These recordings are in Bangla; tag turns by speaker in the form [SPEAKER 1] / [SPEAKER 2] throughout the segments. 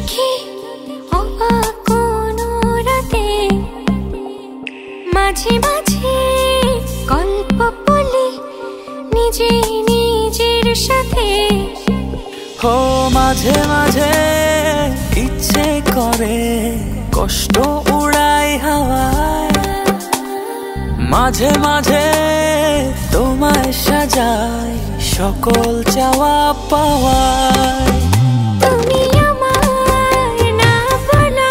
[SPEAKER 1] দেখি অবাক কোনো রাতে, মাঝে মাঝে গল্প বলি নিজে নিজের সাথে।
[SPEAKER 2] ও মাঝে মাঝে ইচ্ছে করে কষ্ট উড়াই হাওয়ায়, মাঝে মাঝে তোমায় সাজাই সকল চাওয়া পাওয়ায়।
[SPEAKER 1] তুমি আমার না বলা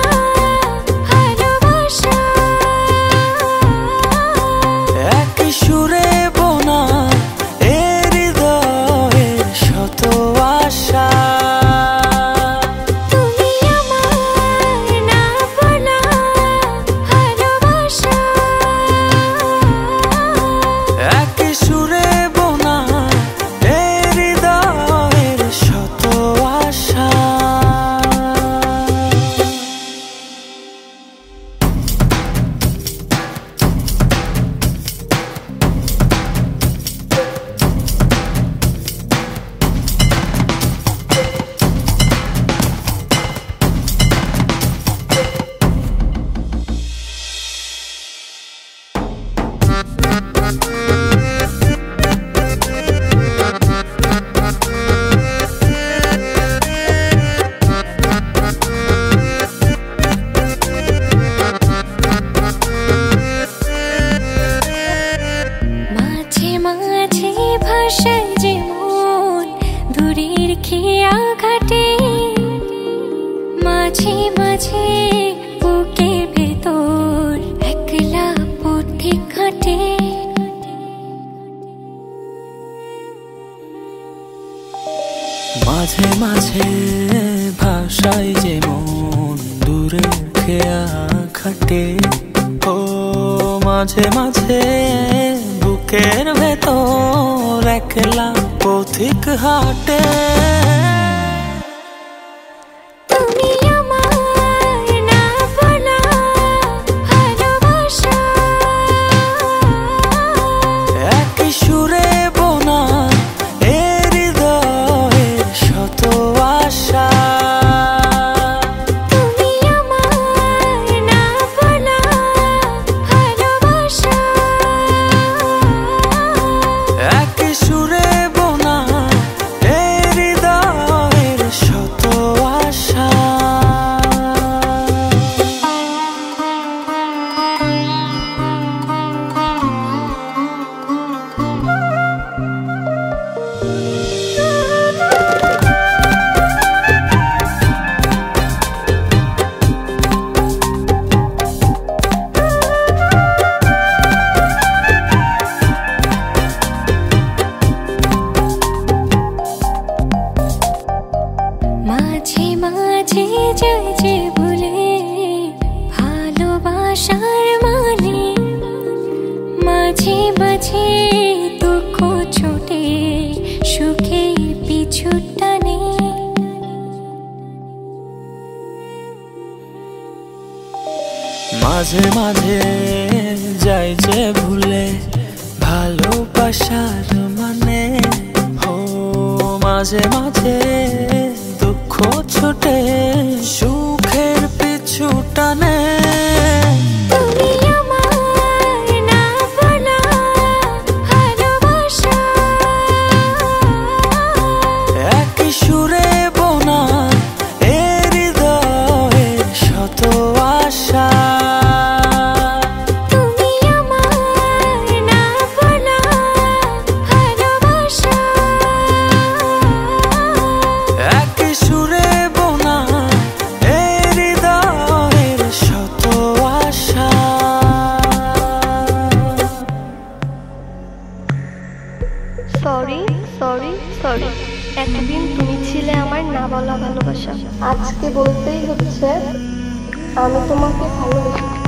[SPEAKER 1] ভালোবাসা,
[SPEAKER 2] এক সুরে বোনা এ হৃদয়ের শত আশা।
[SPEAKER 1] তুমি আমার না বলা ভালোবাসা,
[SPEAKER 2] এক সুরে বোনা এ হৃদয়ের শত আশা।
[SPEAKER 1] মাঝে মাঝে ভাষায় যে মন দূরের খেয়া ঘাটে, মাঝে মাঝে বুকের ভেতর একলা পথিক ঘাটে।
[SPEAKER 2] মাঝে মাঝে ভাষায় যে মন দূরে খেয়া খাটে, ও মাঝে মাঝে বুকের ভেতর একলা পথিক হাটে।
[SPEAKER 1] তুমি আমার না বলা ভালোবাসা,
[SPEAKER 2] এক সুরে বোনা এ হৃদয়ের শত আশা।
[SPEAKER 1] তুমি আমার না বলা ভালোবাসা,
[SPEAKER 2] এক সুরে বোনা এ হৃদয়ের শত আশা।
[SPEAKER 1] মাঝে মাঝে যায় যে ভুলে ভালোবাসার মানে, মাঝে মাঝে দুঃখ ছোটে সুখের পিছু টানে।
[SPEAKER 2] মাঝে মাঝে যাই যে ভুলে ভালোবাসার মানে, ও মাঝে মাঝে দুঃখ ছোটে সুখের পিছু টানে।
[SPEAKER 1] তুমি আমার না বলা ভালোবাসা,
[SPEAKER 2] এক সুরে বোনা এ হৃদয়ের শত আশা।
[SPEAKER 1] তুমি আমার না বলা ভালোবাসা,
[SPEAKER 2] এক সুরে বোনা এ হৃদয়ের শত আশা।
[SPEAKER 3] সরি সরি সরি, একদিন তুমি ছিলে আমার না বলা ভালোবাসা, আজকে বলতেই হচ্ছে আমি তোমাকে ভালোবাসি।